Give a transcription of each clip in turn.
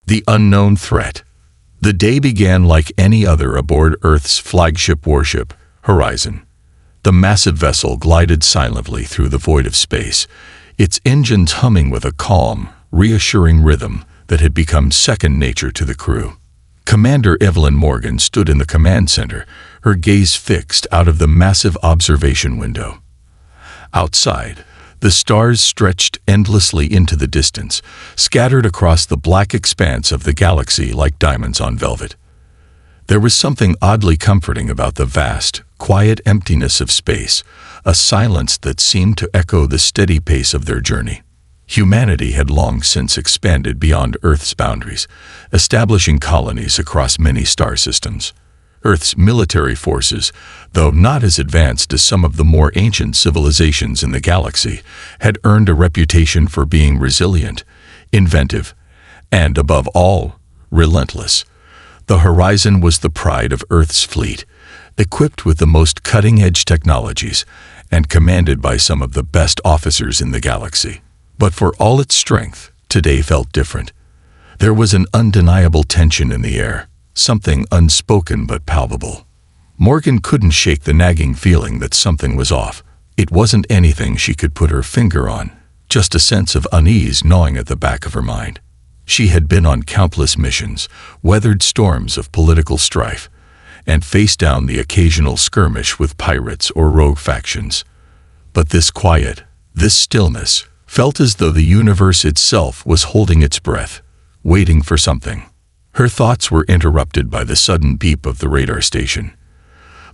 The unknown threat. The day began like any other aboard Earth's flagship warship, Horizon. The massive vessel glided silently through the void of space, its engines humming with a calm, reassuring rhythm that had become second nature to the crew. Commander Evelyn Morgan stood in the command center, her gaze fixed out of the massive observation window. Outside, the stars stretched endlessly into the distance, scattered across the black expanse of the galaxy like diamonds on velvet. There was something oddly comforting about the vast, quiet emptiness of space, a silence that seemed to echo the steady pace of their journey. Humanity had long since expanded beyond Earth's boundaries, establishing colonies across many star systems. Earth's military forces, though not as advanced as some of the more ancient civilizations in the galaxy, had earned a reputation for being resilient, inventive, and, above all, relentless. The Horizon was the pride of Earth's fleet, equipped with the most cutting-edge technologies and commanded by some of the best officers in the galaxy. But for all its strength, today felt different. There was an undeniable tension in the air, something unspoken but palpable. Morgan couldn't shake the nagging feeling that something was off. It wasn't anything she could put her finger on, just a sense of unease gnawing at the back of her mind. She had been on countless missions, weathered storms of political strife, and faced down the occasional skirmish with pirates or rogue factions. But this quiet, this stillness, felt as though the universe itself was holding its breath, waiting for something. Her thoughts were interrupted by the sudden beep of the radar station.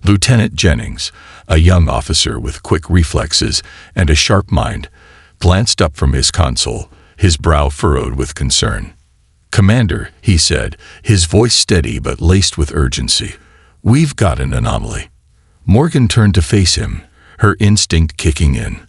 Lieutenant Jennings, a young officer with quick reflexes and a sharp mind, glanced up from his console, his brow furrowed with concern. "Commander," he said, his voice steady but laced with urgency, "we've got an anomaly." Morgan turned to face him, her instinct kicking in.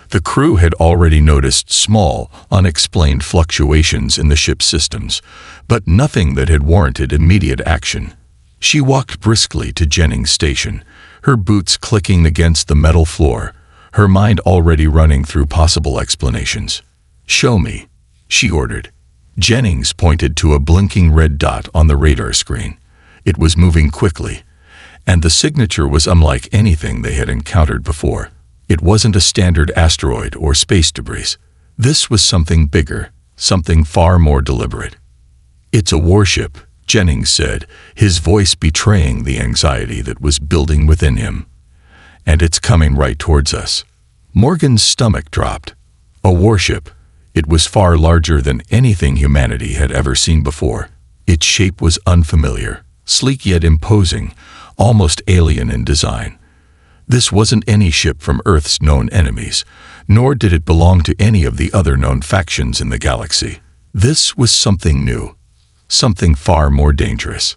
The crew had already noticed small, unexplained fluctuations in the ship's systems, but nothing that had warranted immediate action. She walked briskly to Jennings' station, her boots clicking against the metal floor, her mind already running through possible explanations. "Show me," she ordered. Jennings pointed to a blinking red dot on the radar screen. It was moving quickly, and the signature was unlike anything they had encountered before. It wasn't a standard asteroid or space debris. This was something bigger, something far more deliberate. "It's a warship," Jennings said, his voice betraying the anxiety that was building within him. "And it's coming right towards us." Morgan's stomach dropped. A warship. It was far larger than anything humanity had ever seen before. Its shape was unfamiliar, sleek yet imposing, almost alien in design. This wasn't any ship from Earth's known enemies, nor did it belong to any of the other known factions in the galaxy. This was something new, something far more dangerous.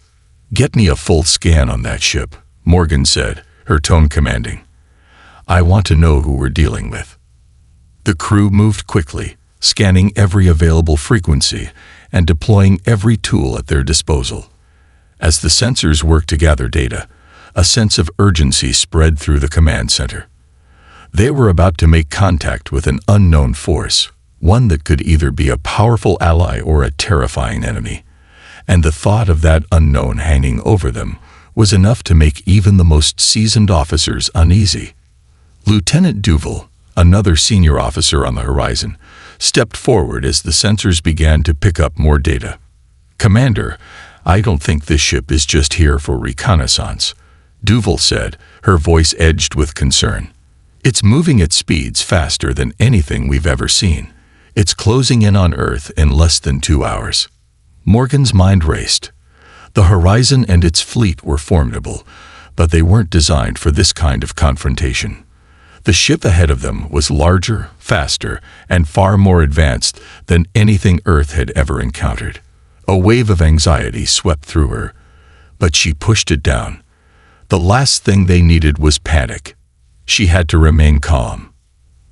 "Get me a full scan on that ship," Morgan said, her tone commanding. "I want to know who we're dealing with." The crew moved quickly, scanning every available frequency and deploying every tool at their disposal. As the sensors worked to gather data, a sense of urgency spread through the command center. They were about to make contact with an unknown force, one that could either be a powerful ally or a terrifying enemy, and the thought of that unknown hanging over them was enough to make even the most seasoned officers uneasy. Lieutenant Duval, another senior officer on the Horizon, stepped forward as the sensors began to pick up more data. "Commander, I don't think this ship is just here for reconnaissance," Duval said, her voice edged with concern. "It's moving at speeds faster than anything we've ever seen. It's closing in on Earth in less than 2 hours." Morgan's mind raced. The Horizon and its fleet were formidable, but they weren't designed for this kind of confrontation. The ship ahead of them was larger, faster, and far more advanced than anything Earth had ever encountered. A wave of anxiety swept through her, but she pushed it down. The last thing they needed was panic. She had to remain calm.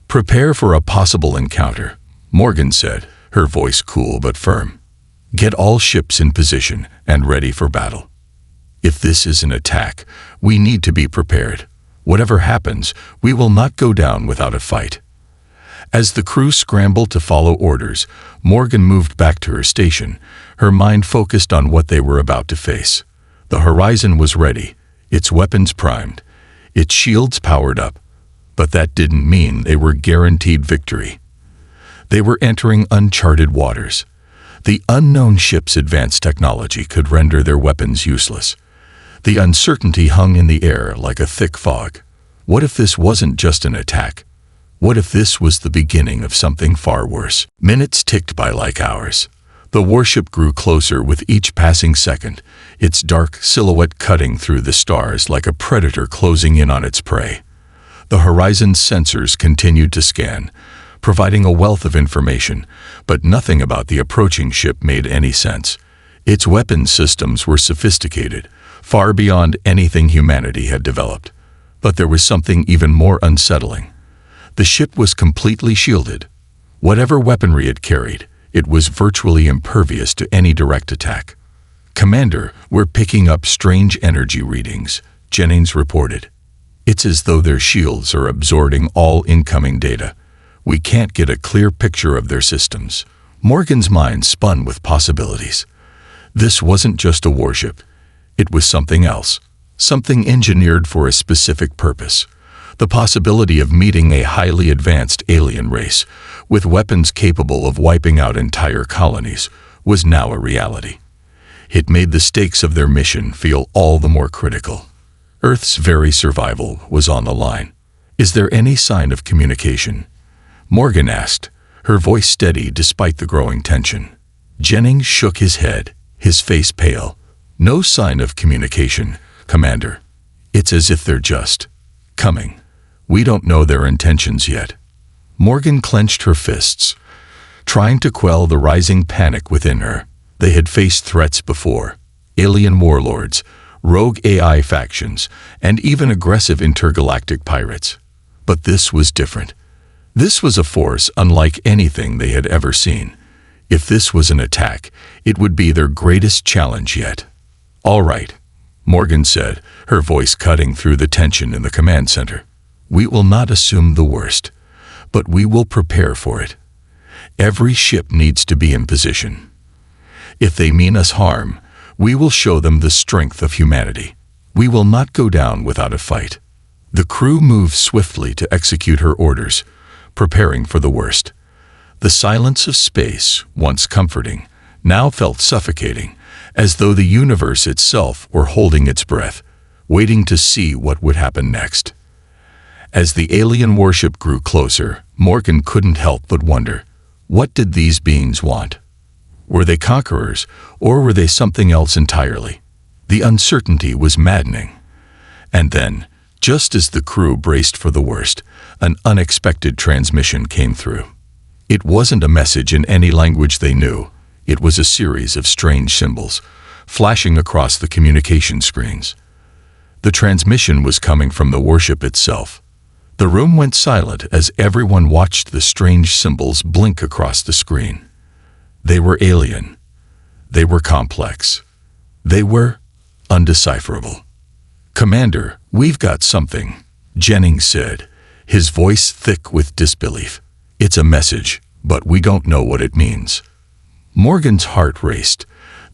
"Prepare for a possible encounter," Morgan said, her voice cool but firm. "Get all ships in position and ready for battle. If this is an attack, we need to be prepared. Whatever happens, we will not go down without a fight." As the crew scrambled to follow orders, Morgan moved back to her station, her mind focused on what they were about to face. The Horizon was ready, its weapons primed, its shields powered up, but that didn't mean they were guaranteed victory. They were entering uncharted waters. The unknown ship's advanced technology could render their weapons useless. The uncertainty hung in the air like a thick fog. What if this wasn't just an attack? What if this was the beginning of something far worse? Minutes ticked by like hours. The warship grew closer with each passing second, its dark silhouette cutting through the stars like a predator closing in on its prey. The Horizon's sensors continued to scan, providing a wealth of information, but nothing about the approaching ship made any sense. Its weapons systems were sophisticated, far beyond anything humanity had developed. But there was something even more unsettling. The ship was completely shielded. Whatever weaponry it carried, it was virtually impervious to any direct attack. "Commander, we're picking up strange energy readings," Jennings reported. "It's as though their shields are absorbing all incoming data. We can't get a clear picture of their systems." Morgan's mind spun with possibilities. This wasn't just a warship. It was something else, something engineered for a specific purpose. The possibility of meeting a highly advanced alien race, with weapons capable of wiping out entire colonies, was now a reality. It made the stakes of their mission feel all the more critical. Earth's very survival was on the line. "Is there any sign of communication?" Morgan asked, her voice steady despite the growing tension. Jennings shook his head, his face pale. "No sign of communication, Commander. It's as if they're just coming. We don't know their intentions yet." Morgan clenched her fists, trying to quell the rising panic within her. They had faced threats before: alien warlords, rogue AI factions, and even aggressive intergalactic pirates. But this was different. This was a force unlike anything they had ever seen. If this was an attack, it would be their greatest challenge yet. "All right," Morgan said, her voice cutting through the tension in the command center. "We will not assume the worst, but we will prepare for it. Every ship needs to be in position. If they mean us harm, we will show them the strength of humanity. We will not go down without a fight." The crew moved swiftly to execute her orders, preparing for the worst. The silence of space, once comforting, now felt suffocating, as though the universe itself were holding its breath, waiting to see what would happen next. As the alien warship grew closer, Morgan couldn't help but wonder, what did these beings want? Were they conquerors, or were they something else entirely? The uncertainty was maddening. And then, just as the crew braced for the worst, an unexpected transmission came through. It wasn't a message in any language they knew. It was a series of strange symbols, flashing across the communication screens. The transmission was coming from the warship itself. The room went silent as everyone watched the strange symbols blink across the screen. They were alien. They were complex. They were undecipherable. "Commander, we've got something," Jennings said, his voice thick with disbelief. "It's a message, but we don't know what it means." Morgan's heart raced.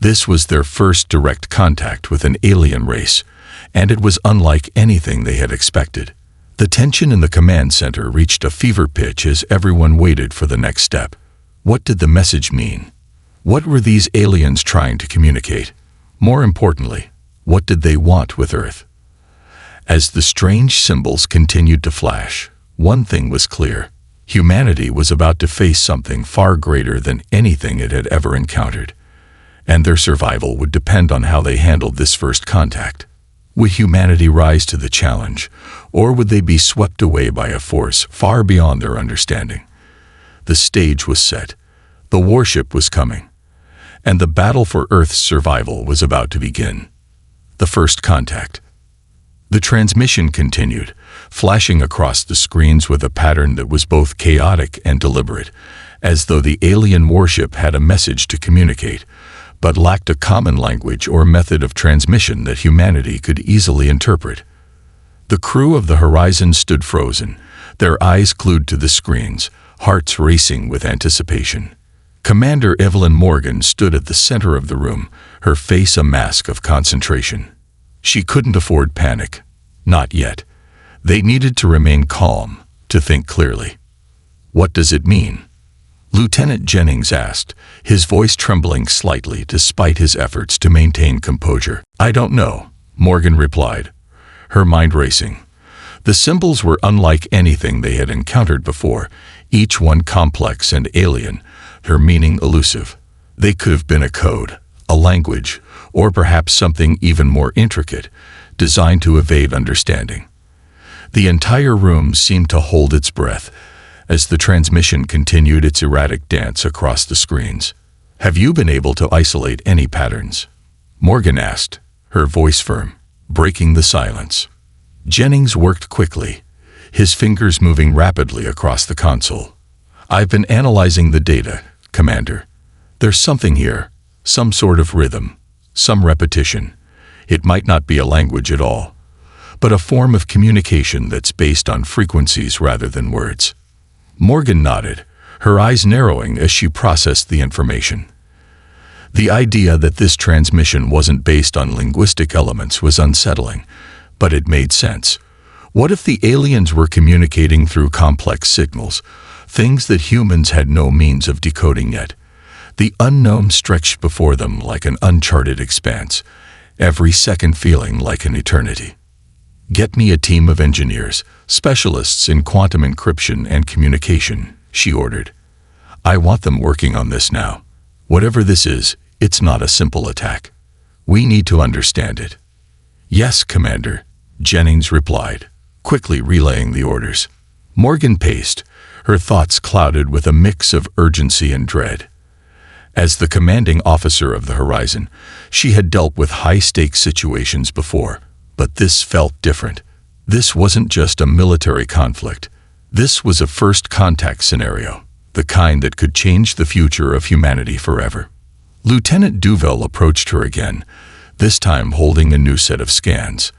This was their first direct contact with an alien race, and it was unlike anything they had expected. The tension in the command center reached a fever pitch as everyone waited for the next step. What did the message mean? What were these aliens trying to communicate? More importantly, what did they want with Earth? As the strange symbols continued to flash, one thing was clear. Humanity was about to face something far greater than anything it had ever encountered, and their survival would depend on how they handled this first contact. Would humanity rise to the challenge, or would they be swept away by a force far beyond their understanding? The stage was set. The warship was coming, and the battle for Earth's survival was about to begin. The first contact. The transmission continued, flashing across the screens with a pattern that was both chaotic and deliberate, as though the alien warship had a message to communicate, but lacked a common language or method of transmission that humanity could easily interpret. The crew of the Horizon stood frozen, their eyes glued to the screens, hearts racing with anticipation. Commander Evelyn Morgan stood at the center of the room, her face a mask of concentration. She couldn't afford panic. Not yet. They needed to remain calm, to think clearly. "What does it mean?" Lieutenant Jennings asked, his voice trembling slightly despite his efforts to maintain composure. "I don't know," Morgan replied, her mind racing. The symbols were unlike anything they had encountered before, each one complex and alien, her meaning elusive. They could have been a code, a language, or perhaps something even more intricate, designed to evade understanding. The entire room seemed to hold its breath as the transmission continued its erratic dance across the screens. "Have you been able to isolate any patterns?" Morgan asked, her voice firm, breaking the silence. Jennings worked quickly, his fingers moving rapidly across the console. "I've been analyzing the data, Commander. There's something here, some sort of rhythm, some repetition. It might not be a language at all, but a form of communication that's based on frequencies rather than words." Morgan nodded, her eyes narrowing as she processed the information. The idea that this transmission wasn't based on linguistic elements was unsettling, but it made sense. What if the aliens were communicating through complex signals, things that humans had no means of decoding yet? The unknown stretched before them like an uncharted expanse, every second feeling like an eternity. "Get me a team of engineers, specialists in quantum encryption and communication," she ordered. "I want them working on this now. Whatever this is, it's not a simple attack. We need to understand it." "Yes, Commander," Jennings replied, quickly relaying the orders. Morgan paced, her thoughts clouded with a mix of urgency and dread. As the commanding officer of the Horizon, she had dealt with high-stakes situations before, but this felt different. This wasn't just a military conflict. This was a first contact scenario, the kind that could change the future of humanity forever. Lieutenant Duvall approached her again, this time holding a new set of scans.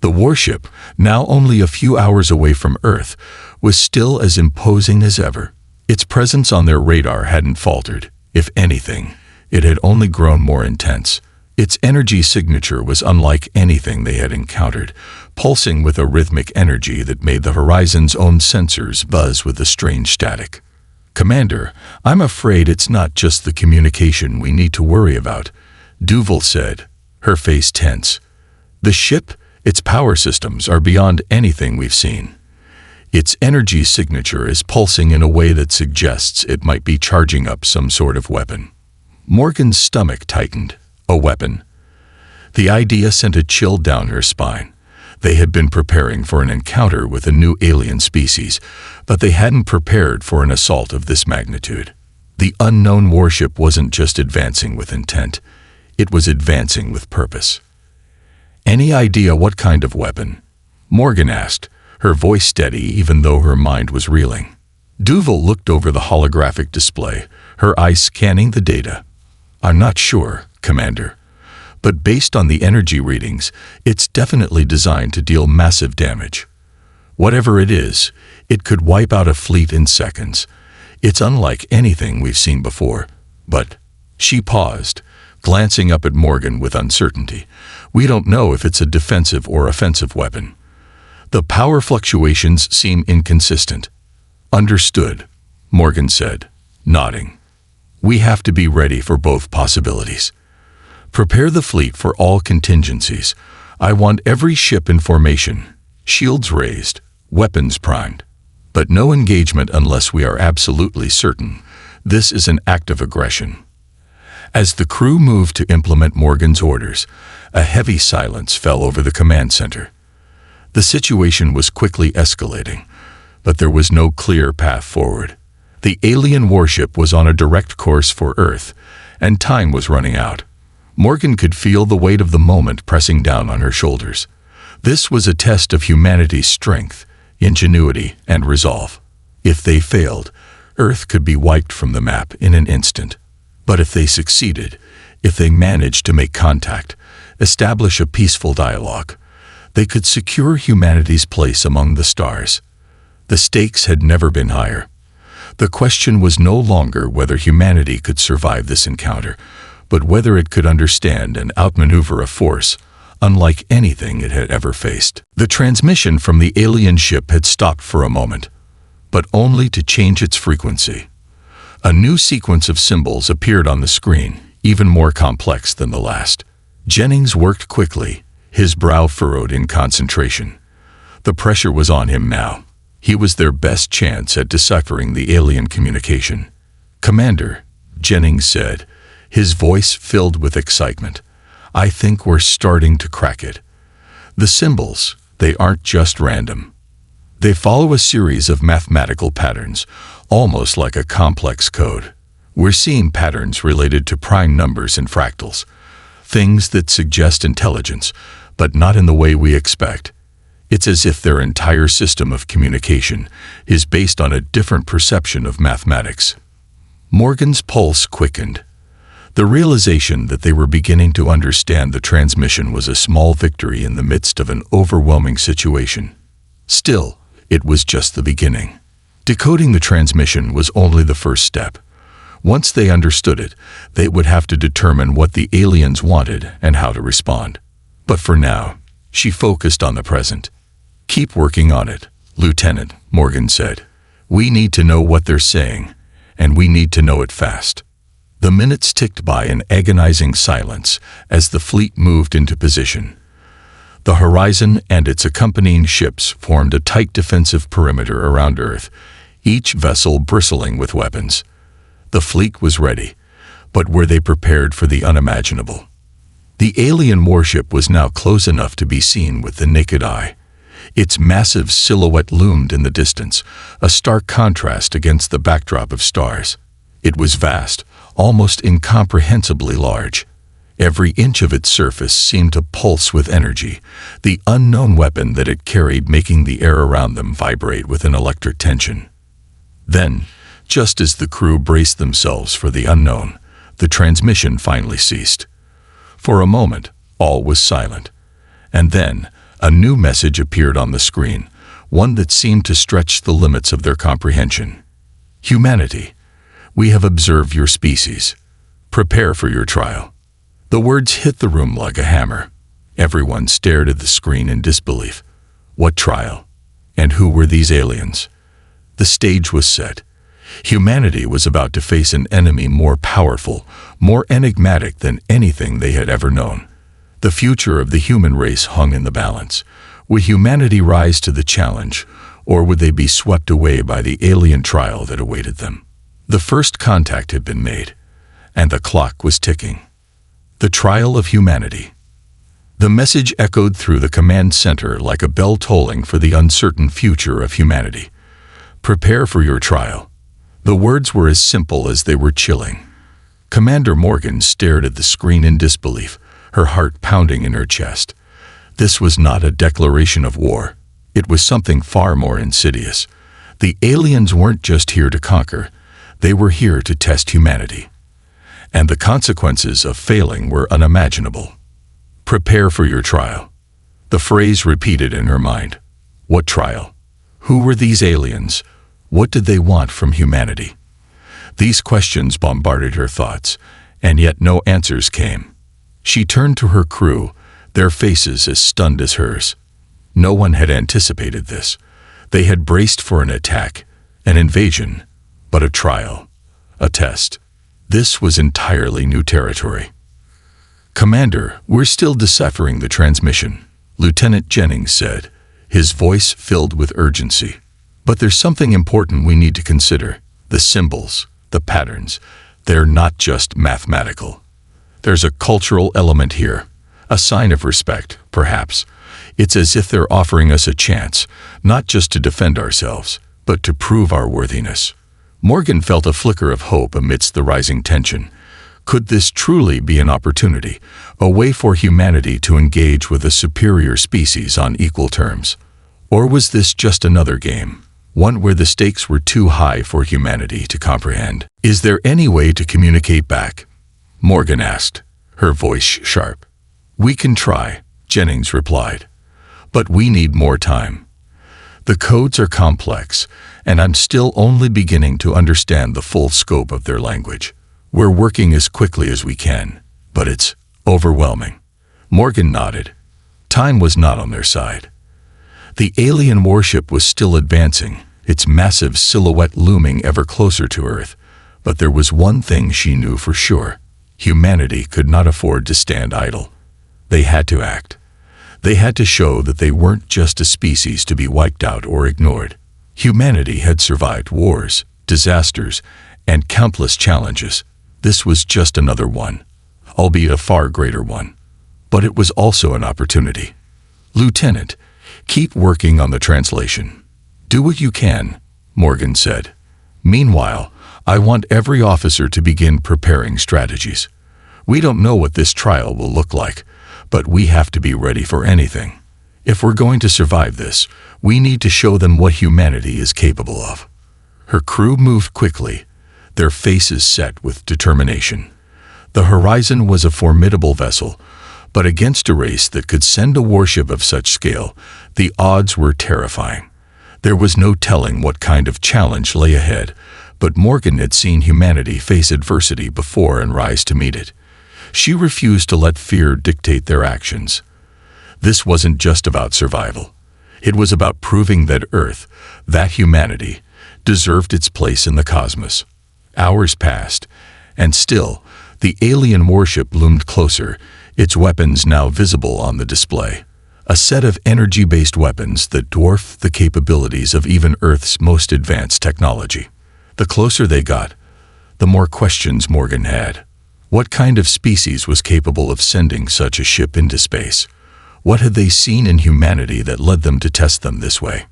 The warship, now only a few hours away from Earth, was still as imposing as ever. Its presence on their radar hadn't faltered. If anything, it had only grown more intense. Its energy signature was unlike anything they had encountered, pulsing with a rhythmic energy that made the Horizon's own sensors buzz with a strange static. "Commander, I'm afraid it's not just the communication we need to worry about," Duvall said, her face tense. "The ship, its power systems are beyond anything we've seen. Its energy signature is pulsing in a way that suggests it might be charging up some sort of weapon." Morgan's stomach tightened. A weapon. The idea sent a chill down her spine. They had been preparing for an encounter with a new alien species, but they hadn't prepared for an assault of this magnitude. The unknown warship wasn't just advancing with intent, it was advancing with purpose. "Any idea what kind of weapon?" Morgan asked, her voice steady even though her mind was reeling. Duvall looked over the holographic display, her eyes scanning the data. "I'm not sure, Commander, but based on the energy readings, it's definitely designed to deal massive damage. Whatever it is, it could wipe out a fleet in seconds. It's unlike anything we've seen before, but..." She paused, glancing up at Morgan with uncertainty. "We don't know if it's a defensive or offensive weapon. The power fluctuations seem inconsistent." "Understood," Morgan said, nodding. "We have to be ready for both possibilities. Prepare the fleet for all contingencies. I want every ship in formation, shields raised, weapons primed. But no engagement unless we are absolutely certain this is an act of aggression." As the crew moved to implement Morgan's orders, a heavy silence fell over the command center. The situation was quickly escalating, but there was no clear path forward. The alien warship was on a direct course for Earth, and time was running out. Morgan could feel the weight of the moment pressing down on her shoulders. This was a test of humanity's strength, ingenuity, and resolve. If they failed, Earth could be wiped from the map in an instant. But if they succeeded, if they managed to make contact, establish a peaceful dialogue, they could secure humanity's place among the stars. The stakes had never been higher. The question was no longer whether humanity could survive this encounter, but whether it could understand and outmaneuver a force unlike anything it had ever faced. The transmission from the alien ship had stopped for a moment, but only to change its frequency. A new sequence of symbols appeared on the screen, even more complex than the last. Jennings worked quickly, his brow furrowed in concentration. The pressure was on him now. He was their best chance at deciphering the alien communication. "Commander," Jennings said, his voice filled with excitement, "I think we're starting to crack it. The symbols, they aren't just random. They follow a series of mathematical patterns, almost like a complex code. We're seeing patterns related to prime numbers and fractals, things that suggest intelligence, but not in the way we expect. It's as if their entire system of communication is based on a different perception of mathematics." Morgan's pulse quickened. The realization that they were beginning to understand the transmission was a small victory in the midst of an overwhelming situation. Still, it was just the beginning. Decoding the transmission was only the first step. Once they understood it, they would have to determine what the aliens wanted and how to respond. But for now, she focused on the present. "Keep working on it, Lieutenant," Morgan said. "We need to know what they're saying, and we need to know it fast." The minutes ticked by in agonizing silence as the fleet moved into position. The horizon and its accompanying ships formed a tight defensive perimeter around Earth, each vessel bristling with weapons. The fleet was ready, but were they prepared for the unimaginable? The alien warship was now close enough to be seen with the naked eye. Its massive silhouette loomed in the distance, a stark contrast against the backdrop of stars. It was vast, almost incomprehensibly large. Every inch of its surface seemed to pulse with energy, the unknown weapon that it carried making the air around them vibrate with an electric tension. Then, just as the crew braced themselves for the unknown, the transmission finally ceased. For a moment, all was silent. And then, a new message appeared on the screen, one that seemed to stretch the limits of their comprehension. "Humanity, we have observed your species. Prepare for your trial." The words hit the room like a hammer. Everyone stared at the screen in disbelief. What trial? And who were these aliens? The stage was set. Humanity was about to face an enemy more powerful, more enigmatic than anything they had ever known. The future of the human race hung in the balance. Would humanity rise to the challenge, or would they be swept away by the alien trial that awaited them? The first contact had been made, and the clock was ticking. The trial of humanity. The message echoed through the command center like a bell tolling for the uncertain future of humanity. "Prepare for your trial." The words were as simple as they were chilling. Commander Morgan stared at the screen in disbelief, her heart pounding in her chest. This was not a declaration of war. It was something far more insidious. The aliens weren't just here to conquer. They were here to test humanity. And the consequences of failing were unimaginable. "Prepare for your trial." The phrase repeated in her mind. What trial? Who were these aliens? What did they want from humanity? These questions bombarded her thoughts, and yet no answers came. She turned to her crew, their faces as stunned as hers. No one had anticipated this. They had braced for an attack, an invasion, but a trial, a test. This was entirely new territory. "Commander, we're still deciphering the transmission," Lieutenant Jennings said, his voice filled with urgency. "But there's something important we need to consider. The symbols, the patterns, they're not just mathematical. There's a cultural element here, a sign of respect, perhaps. It's as if they're offering us a chance, not just to defend ourselves, but to prove our worthiness." Morgan felt a flicker of hope amidst the rising tension. Could this truly be an opportunity, a way for humanity to engage with a superior species on equal terms? Or was this just another game, one where the stakes were too high for humanity to comprehend? "Is there any way to communicate back?" Morgan asked, her voice sharp. "We can try," Jennings replied. "But we need more time. The codes are complex, and I'm still only beginning to understand the full scope of their language. We're working as quickly as we can, but it's overwhelming." Morgan nodded. Time was not on their side. The alien warship was still advancing, its massive silhouette looming ever closer to Earth. But there was one thing she knew for sure. Humanity could not afford to stand idle. They had to act. They had to show that they weren't just a species to be wiped out or ignored. Humanity had survived wars, disasters, and countless challenges. This was just another one, albeit a far greater one. But it was also an opportunity. "Lieutenant, keep working on the translation. Do what you can," Morgan said. "Meanwhile, I want every officer to begin preparing strategies. We don't know what this trial will look like, but we have to be ready for anything. If we're going to survive this, we need to show them what humanity is capable of." Her crew moved quickly, their faces set with determination. The Horizon was a formidable vessel, but against a race that could send a warship of such scale, the odds were terrifying. There was no telling what kind of challenge lay ahead, but Morgan had seen humanity face adversity before and rise to meet it. She refused to let fear dictate their actions. This wasn't just about survival. It was about proving that Earth, that humanity, deserved its place in the cosmos. Hours passed, and still, the alien warship loomed closer, its weapons now visible on the display. A set of energy-based weapons that dwarfed the capabilities of even Earth's most advanced technology. The closer they got, the more questions Morgan had. What kind of species was capable of sending such a ship into space? What had they seen in humanity that led them to test them this way?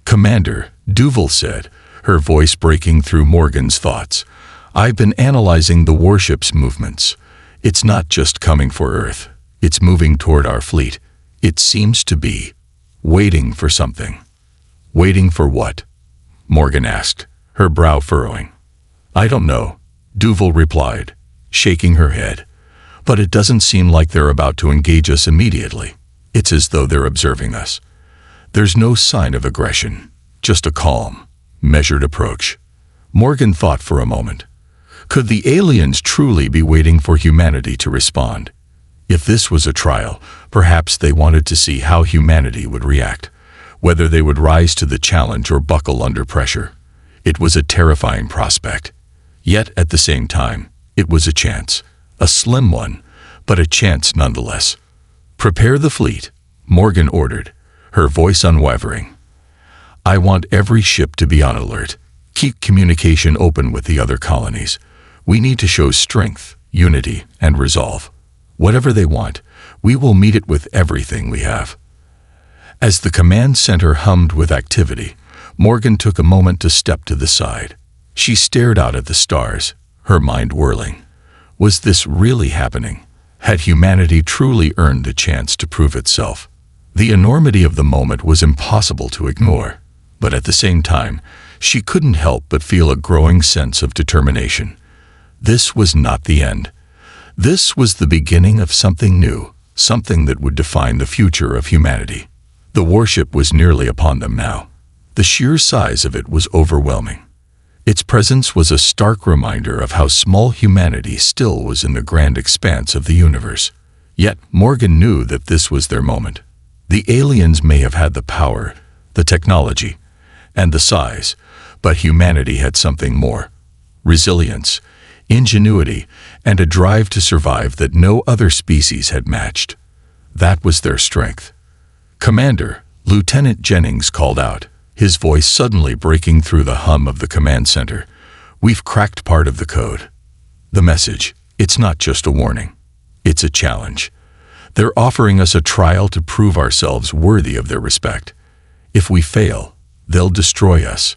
"Commander," Duval said, her voice breaking through Morgan's thoughts, "I've been analyzing the warship's movements. It's not just coming for Earth. It's moving toward our fleet. It seems to be waiting for something." "Waiting for what?" Morgan asked, her brow furrowing. "I don't know," Duval replied, shaking her head. "But it doesn't seem like they're about to engage us immediately. It's as though they're observing us. There's no sign of aggression, just a calm, measured approach." Morgan thought for a moment. Could the aliens truly be waiting for humanity to respond? If this was a trial, perhaps they wanted to see how humanity would react, whether they would rise to the challenge or buckle under pressure. It was a terrifying prospect. Yet, at the same time, it was a chance. A slim one, but a chance nonetheless. "Prepare the fleet," Morgan ordered, her voice unwavering. "I want every ship to be on alert. Keep communication open with the other colonies. We need to show strength, unity, and resolve. Whatever they want, we will meet it with everything we have." As the command center hummed with activity, Morgan took a moment to step to the side. She stared out at the stars, her mind whirling. Was this really happening? Had humanity truly earned the chance to prove itself? The enormity of the moment was impossible to ignore, but at the same time, she couldn't help but feel a growing sense of determination. This was not the end. This was the beginning of something new, something that would define the future of humanity. The warship was nearly upon them now. The sheer size of it was overwhelming. Its presence was a stark reminder of how small humanity still was in the grand expanse of the universe. Yet Morgan knew that this was their moment. The aliens may have had the power, the technology, and the size, but humanity had something more. Resilience, ingenuity, and a drive to survive that no other species had matched. That was their strength. "Commander," Lieutenant Jennings called out, his voice suddenly breaking through the hum of the command center. "We've cracked part of the code." The message, it's not just a warning. It's a challenge. They're offering us a trial to prove ourselves worthy of their respect. If we fail, they'll destroy us.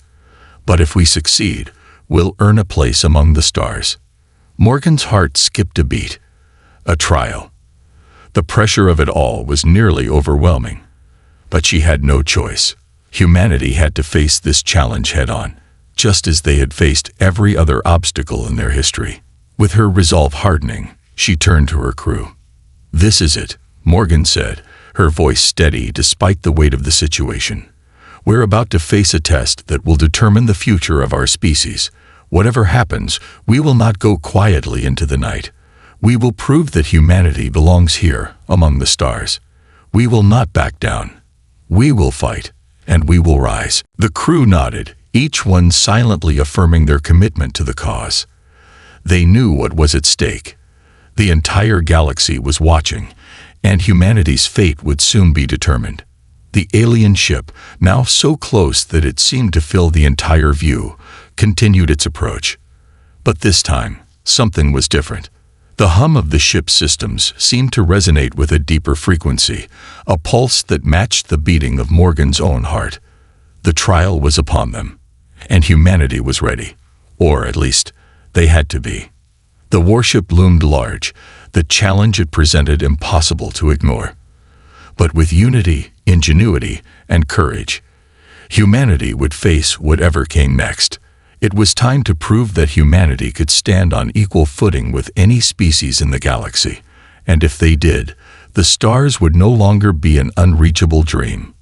But if we succeed, we'll earn a place among the stars. Morgan's heart skipped a beat. A trial. The pressure of it all was nearly overwhelming. But she had no choice. Humanity had to face this challenge head-on, just as they had faced every other obstacle in their history. With her resolve hardening, she turned to her crew. "This is it," Morgan said, her voice steady despite the weight of the situation. We're about to face a test that will determine the future of our species. Whatever happens, we will not go quietly into the night. We will prove that humanity belongs here, among the stars. We will not back down. We will fight, and we will rise." The crew nodded, each one silently affirming their commitment to the cause. They knew what was at stake. The entire galaxy was watching, and humanity's fate would soon be determined. The alien ship, now so close that it seemed to fill the entire view, continued its approach. But this time, something was different. The hum of the ship's systems seemed to resonate with a deeper frequency, a pulse that matched the beating of Morgan's own heart. The trial was upon them, and humanity was ready. Or at least, they had to be. The warship loomed large, the challenge it presented impossible to ignore. But with unity, ingenuity, and courage, humanity would face whatever came next. It was time to prove that humanity could stand on equal footing with any species in the galaxy. And if they did, the stars would no longer be an unreachable dream.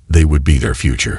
They would be their future.